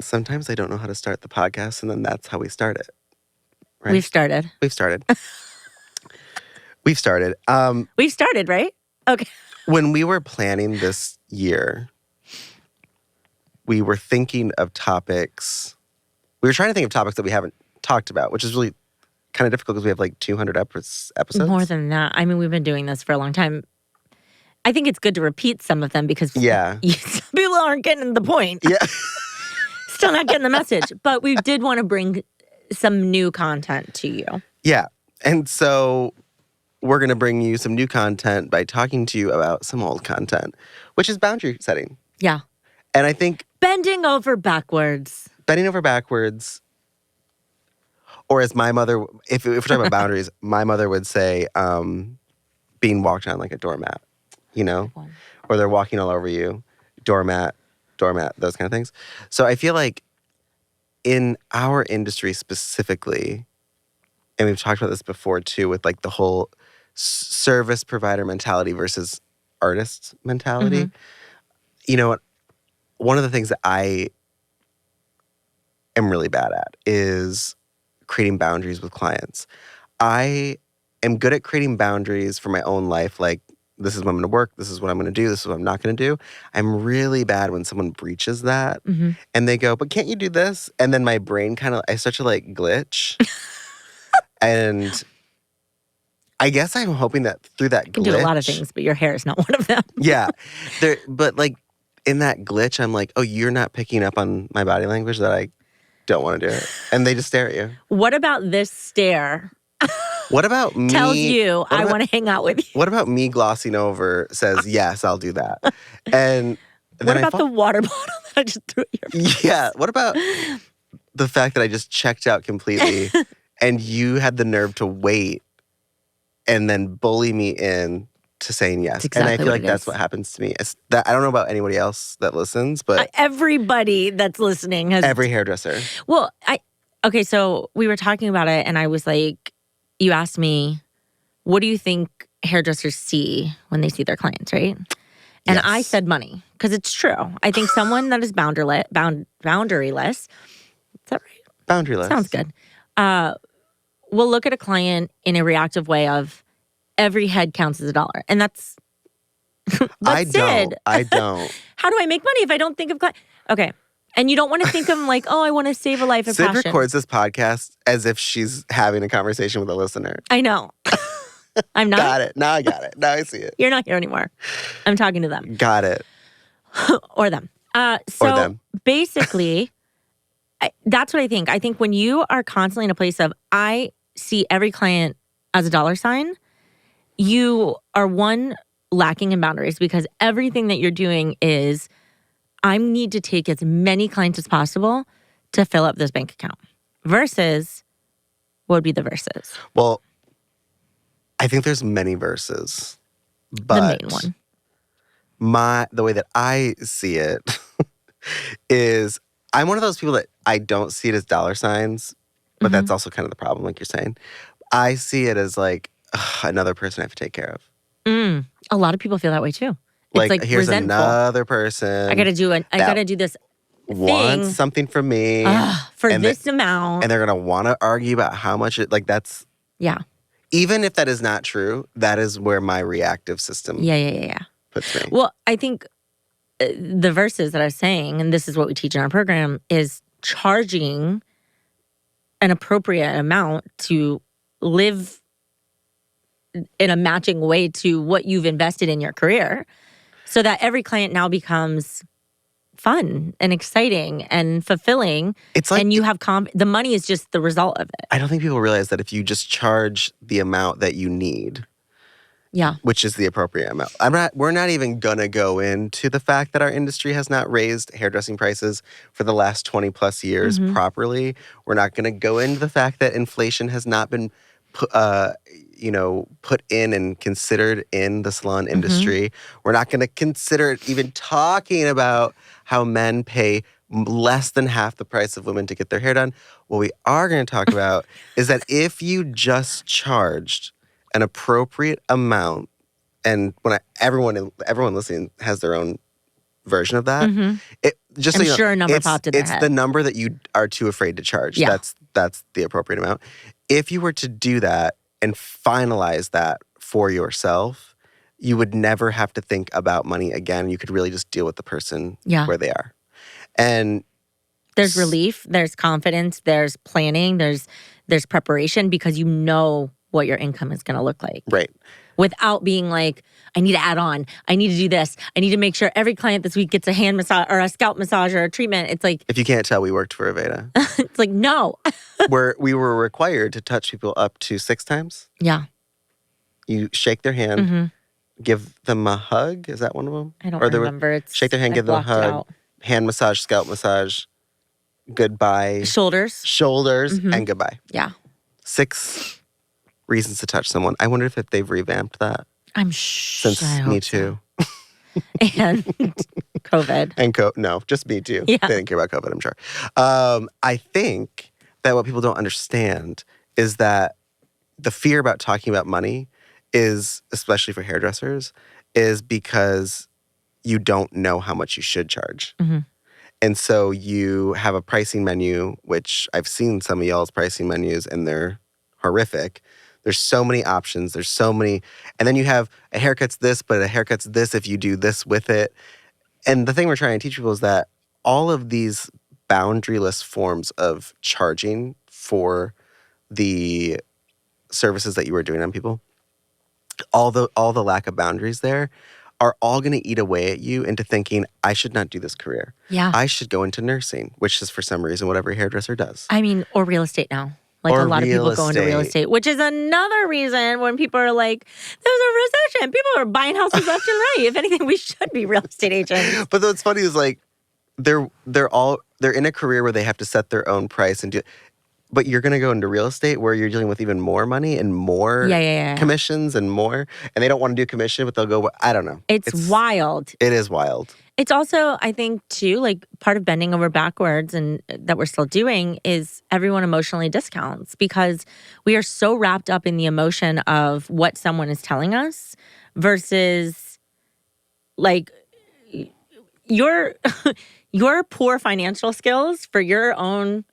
sometimes I don't know how to start the podcast, and then that's how we start it. Right? We've started. We've started. We've started. We've started, right? Okay. When we were planning this year, we were thinking of topics. We were trying to think of topics that we haven't talked about, which is really kind of difficult because we have like 200 episodes. More than that. I mean, we've been doing this for a long time. I think it's good to repeat some of them because some people aren't getting the point. Yeah. Still not getting the message. But we did want to bring some new content to you. Yeah. And so we're going to bring you some new content by talking to you about some old content, which is boundary setting. Yeah. And I think bending over backwards. Or as my mother, if we're talking about boundaries, my mother would say being walked on like a doormat, you know? Or they're walking all over you. Doormat, those kind of things. So I feel like in our industry specifically, and we've talked about this before too, with like the whole service provider mentality versus artist mentality. Mm-hmm. You know what? One of the things that I am really bad at is creating boundaries with clients. I am good at creating boundaries for my own life, like this is when I'm going to work, this is what I'm going to do, this is what I'm not going to do. I'm really bad when someone breaches that and they go, but can't you do this? And then my brain I start to like glitch. And I guess I'm hoping that through that glitch. You can do a lot of things, but your hair is not one of them. Yeah. But like in that glitch, I'm like, oh, you're not picking up on my body language that I don't want to do it. And they just stare at you. What about this stare? What about me? Tells you I want to hang out with you. What about me glossing over says, yes, I'll do that. And then what about the water bottle that I just threw at your face? Yeah. What about the fact that I just checked out completely and you had the nerve to wait and then bully me in to saying yes? Exactly. And I feel like that's what happens to me. I don't know about anybody else that listens, but everybody that's listening has every hairdresser. Well, okay, so we were talking about it and I was like, you asked me, what do you think hairdressers see when they see their clients, right? And Yes. I said money, because it's true. I think someone that is boundaryless, is that right? Boundaryless. Sounds good. Will look at a client in a reactive way of every head counts as $1. And that's, I don't. how do I make money if I don't think of clients? Okay. And you don't want to think of them like, oh, I want to save a life of Cyd passion. records this podcast as if she's having a conversation with a listener. I know. I'm not. Got it. Now I got it. Now I see it. You're not here anymore. I'm talking to them. Got it. Or them. Or them. Basically, that's what I think. I think when you are constantly in a place of, I see every client as a $, you are lacking in boundaries because everything that you're doing is, I need to take as many clients as possible to fill up this bank account. Versus, what would be the verses? Well, I think there's many verses. But the main one. The way that I see it is I'm one of those people that I don't see it as $signs, but that's also kind of the problem, like you're saying. I see it as like another person I have to take care of. A lot of people feel that way too. It's like here's resentful. Another person. I gotta do this wants something from me for this amount, and they're gonna want to argue about how much it. Like that's Even if that is not true, that is where my reactive system puts me. Well, I think the verses that I was saying, and this is what we teach in our program, is charging an appropriate amount to live in a matching way to what you've invested in your career, so that every client now becomes fun and exciting and fulfilling. It's like, and you have the money is just the result of it. I don't think people realize that if you just charge the amount that you need, which is the appropriate amount. We're not even gonna go into the fact that our industry has not raised hairdressing prices for the last 20 plus years properly. We're not gonna go into the fact that inflation has not been put in and considered in the salon industry. We're not going to consider it even talking about how men pay less than half the price of women to get their hair done. What we are going to talk about is that if you just charged an appropriate amount, and when everyone listening has their own version of that, just I'm so you know, sure a number popped in their it's head. the number that you are too afraid to charge. Yeah. That's the appropriate amount. If you were to do that and finalize that for yourself, you would never have to think about money again. You could really just deal with the person where they are. And there's relief, there's confidence, there's planning, there's preparation because you know what your income is going to look like. Right. Without being like, I need to add on. I need to do this. I need to make sure every client this week gets a hand massage or a scalp massage or a treatment. It's like, if you can't tell, we worked for Aveda. it's like, no. Where we were required to touch people up to 6 times. Yeah. You shake their hand, give them a hug. Is that one of them? I don't remember. Shake their hand, give them a hug. Hand massage, scalp massage, goodbye. Shoulders, and goodbye. Yeah. 6 reasons to touch someone. I wonder if they've revamped that. I'm sure. Since Me Too. And COVID. And no, just Me Too. Yeah. They didn't care about COVID, I'm sure. I think that what people don't understand is that the fear about talking about money is, especially for hairdressers, is because you don't know how much you should charge. And so you have a pricing menu, which I've seen some of y'all's pricing menus, and they're horrific. There's so many options. There's so many. And then you have a haircut's this, but a haircut's this if you do this with it. And the thing we're trying to teach people is that all of these boundaryless forms of charging for the services that you are doing on people, all the lack of boundaries there are all going to eat away at you into thinking, I should not do this career. Yeah. I should go into nursing, which is for some reason what every hairdresser does. I mean, or real estate now. Like or a lot of people go into real estate, which is another reason when people are like, there's a recession. People are buying houses left and right. If anything, we should be real estate agents. But what's funny is like, they're in a career where they have to set their own price and do. But you're going to go into real estate where you're dealing with even more money and more commissions and more. And they don't want to do commission, but they'll go, I don't know. It's wild. It is wild. It's also, I think, too, like part of bending over backwards and that we're still doing is everyone emotionally discounts because we are so wrapped up in the emotion of what someone is telling us versus like your poor financial skills for your own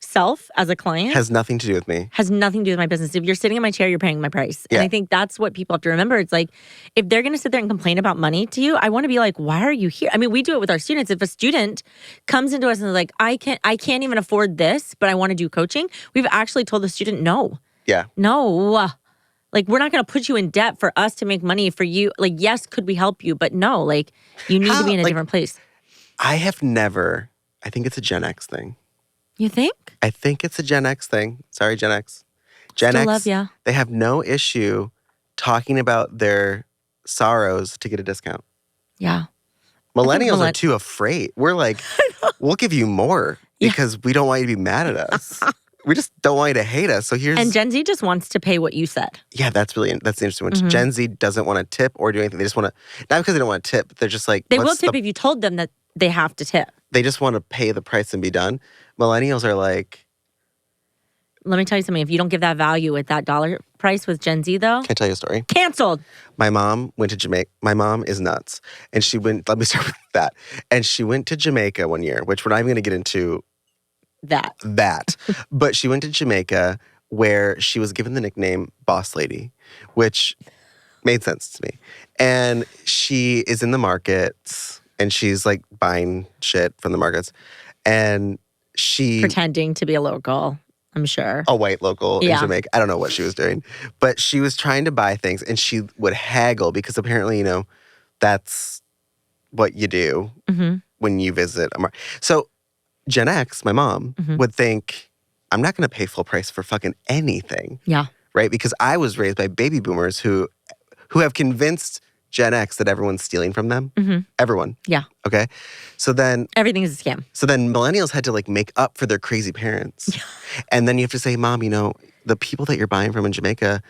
self as a client has nothing to do with me. Has nothing to do with my business. If you're sitting in my chair, you're paying my price. Yeah. And I think that's what people have to remember. It's like, if they're going to sit there and complain about money to you, I want to be like, why are you here? I mean, we do it with our students. If a student comes into us and is like, I can't even afford this, but I want to do coaching, we've actually told the student no. Yeah. No. Like, we're not going to put you in debt for us to make money for you. Like, yes, could we help you? But no, like, you need to be in a different place. I think it's a Gen X thing. You think? I think it's a Gen X thing. Sorry, Gen X. Gen Still X, love ya. They have no issue talking about their sorrows to get a discount. Yeah. Millennials are too afraid. We're like, we'll give you more because we don't want you to be mad at us. We just don't want you to hate us. So And Gen Z just wants to pay what you said. Yeah, that's the interesting one. Gen Z doesn't want to tip or do anything. They just want to, not because they don't want to tip, they're just like, they will tip if you told them that they have to tip. They just want to pay the price and be done. Millennials are like, let me tell you something. If you don't give that value at that dollar price with Gen Z, though. Can I tell you a story? Canceled. My mom went to Jamaica. My mom is nuts. And she went, let me start with that. And she went to Jamaica one year, which we're not even going to get into that. But she went to Jamaica where she was given the nickname Boss Lady, which made sense to me. And she is in the markets and she's like buying shit from the markets. And she... pretending to be a local. I'm sure. A white local in Jamaica. I don't know what she was doing. But she was trying to buy things and she would haggle because apparently, you know, that's what you do when you visit a market. So Gen X, my mom, would think, I'm not going to pay full price for fucking anything. Yeah. Right? Because I was raised by baby boomers who have convinced Gen X that everyone's stealing from them. Everyone. Yeah. Okay? So then... everything is a scam. So then millennials had to like make up for their crazy parents. Yeah. And then you have to say, Mom, you know, the people that you're buying from in Jamaica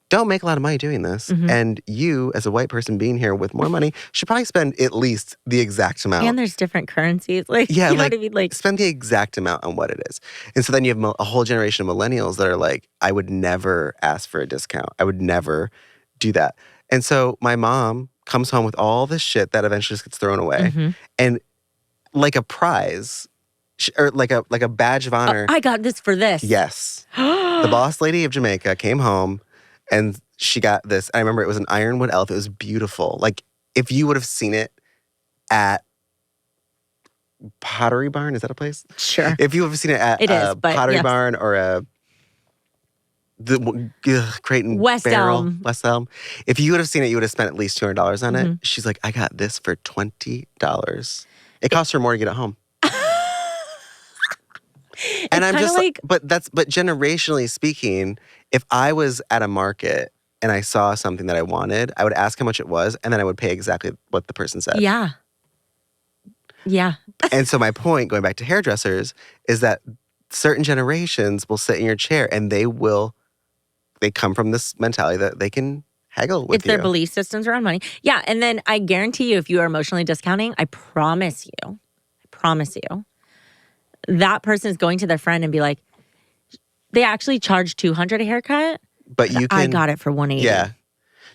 don't make a lot of money doing this. And you, as a white person being here with more money, should probably spend at least the exact amount. And there's different currencies. Like, yeah, you know like, what I mean? Like, spend the exact amount on what it is. And so then you have a whole generation of millennials that are like, I would never ask for a discount. I would never do that. And so my mom comes home with all this shit that eventually just gets thrown away. And like a prize or like a badge of honor. I got this for this. Yes. The boss lady of Jamaica came home and she got this. I remember it was an ironwood elf. It was beautiful. Like if you would have seen it at Pottery Barn, is that a place? Sure. If you have seen it at Pottery yes. Barn or Creighton West Barrel, Elm. West Elm. If you would have seen it, you would have spent at least $200 on Mm-hmm. it. She's like, I got this for $20. It cost her more to get it home. And I'm just like, but generationally speaking, if I was at a market and I saw something that I wanted, I would ask how much it was, and then I would pay exactly what the person said. Yeah. Yeah. And so my point, going back to hairdressers, is that certain generations will sit in your chair and they come from this mentality that they can haggle with it's their belief systems around money. Yeah. And then I guarantee you, if you are emotionally discounting, I promise you, that person is going to their friend and be like, they actually charge $200 a haircut, but I got it for $180. Yeah.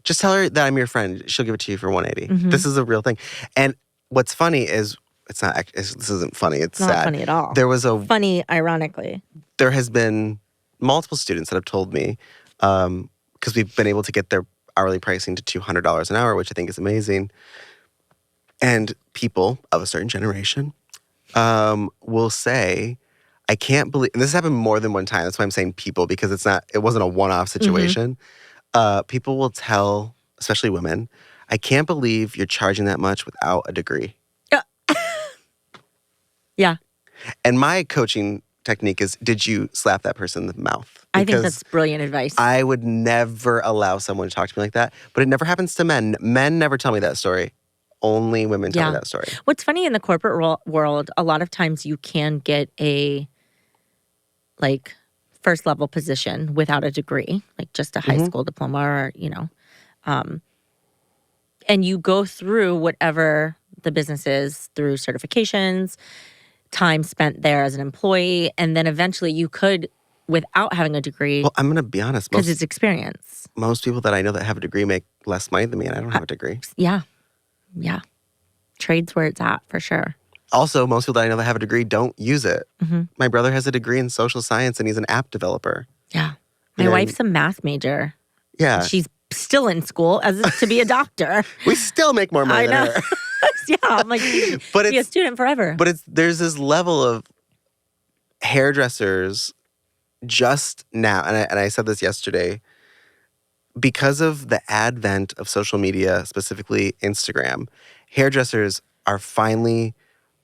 Just tell her that I'm your friend. She'll give it to you for $180. Mm-hmm. This is a real thing. And what's funny is, this isn't funny. It's not sad. Funny at all. There was funny, ironically. There has been multiple students that have told me, because we've been able to get their hourly pricing to $200 an hour, which I think is amazing. And people of a certain generation will say, I can't believe, and this has happened more than one time. That's why I'm saying people, because it wasn't a one-off situation. Mm-hmm. People will tell, especially women, I can't believe you're charging that much without a degree. Yeah. And my coaching technique is, did you slap that person in the mouth? I think that's brilliant advice. I would never allow someone to talk to me like that. But it never happens to men. Men never tell me that story. Only women tell me that story. What's funny in the corporate world, a lot of times you can get a first level position without a degree, like just a high Mm-hmm. school diploma or, and you go through whatever the business is through certifications, time spent there as an employee, and then eventually you could, without having a degree. Well, I'm going to be honest. Because it's experience. Most people that I know that have a degree make less money than me, and I don't have a degree. Yeah. Yeah. Trade's where it's at, for sure. Also, most people that I know that have a degree don't use it. Mm-hmm. My brother has a degree in social science, and he's an app developer. Yeah. My wife's a math major. Yeah. She's still in school to be a doctor. We still make more money than her. Yeah, I'm like, be a student forever. But there's this level of hairdressers just now, and I said this yesterday, because of the advent of social media, specifically Instagram, hairdressers are finally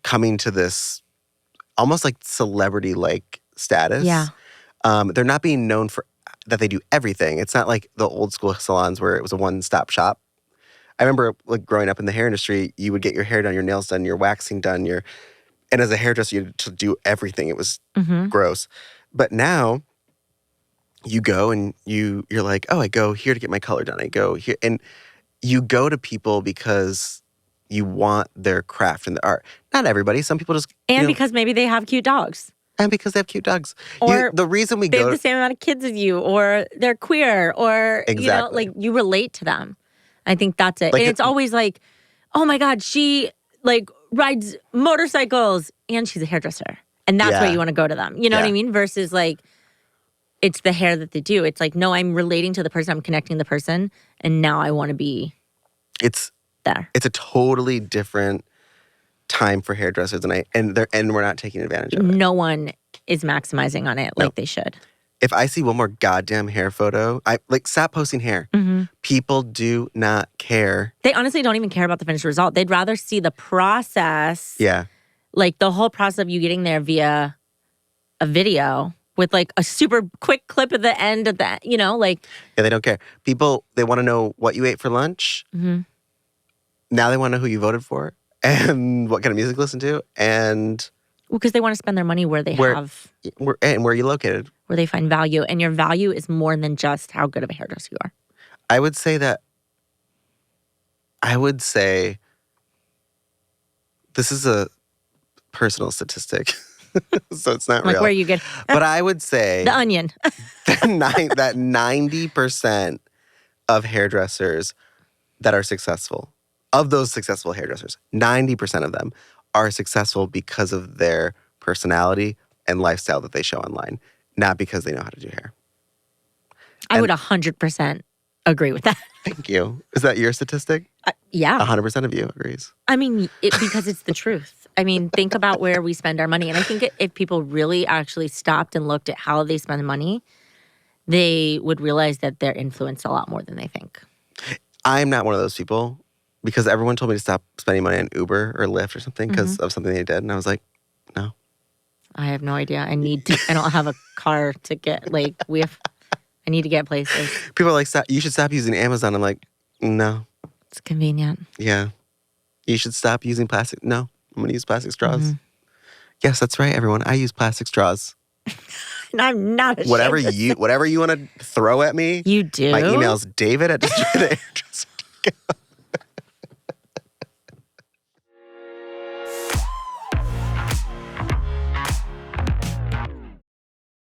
coming to this almost like celebrity-like status. Yeah. They're not being known for that they do everything. It's not like the old school salons where it was a one-stop shop. I remember growing up in the hair industry, you would get your hair done, your nails done, your waxing done, and as a hairdresser, you had to do everything. It was gross. But now, you go and you're like, oh, I go here to get my color done. I go here. And you go to people because you want their craft and their art. Not everybody. Some people just... And because maybe they have cute dogs. And because they have cute dogs. Or the reason we they go... have the same amount of kids as you, or they're queer, or, Exactly. you relate to them. I think that's it. And it's always like, oh my God, she rides motorcycles and she's a hairdresser. And that's why you want to go to them. You know what I mean? Versus it's the hair that they do. It's like, no, I'm relating to the person, I'm connecting the person, and now I want to be there. It's a totally different time for hairdressers, and we're not taking advantage of it. No one is maximizing on it like they should. If I see one more goddamn hair photo, stop posting hair. Mm-hmm. People do not care. They honestly don't even care about the finished result. They'd rather see the process. Yeah. Like the whole process of you getting there via a video with a super quick clip at the end of that, Yeah, they don't care. People, they want to know what you ate for lunch. Mm-hmm. Now they want to know who you voted for and what kind of music you listen to, and... because they want to spend their money where where are you located? Where they find value. And your value is more than just how good of a hairdresser you are. I would say this is a personal statistic, so it's not real. Where you get... But I would say... The Onion. that 90% of hairdressers that are successful, of those successful hairdressers, 90% of them are successful because of their personality and lifestyle that they show online, not because they know how to do hair. I would 100% agree with that. Thank you. Is that your statistic? Yeah. 100% of you agrees. I mean, because it's the truth. I mean, think about where we spend our money. And I think if people really actually stopped and looked at how they spend money, they would realize that they're influenced a lot more than they think. I'm not one of those people because everyone told me to stop spending money on Uber or Lyft or something because of something they did. And I was like, no. I have no idea. I don't have a car to get, I need to get places. People are like, you should stop using Amazon. I'm like, no. It's convenient. Yeah. You should stop using plastic. No, I'm going to use plastic straws. Yes, that's right, everyone. I use plastic straws. And I'm not ashamed. Whatever you want to throw at me. You do? My email's David at Destroy The Hairdresser.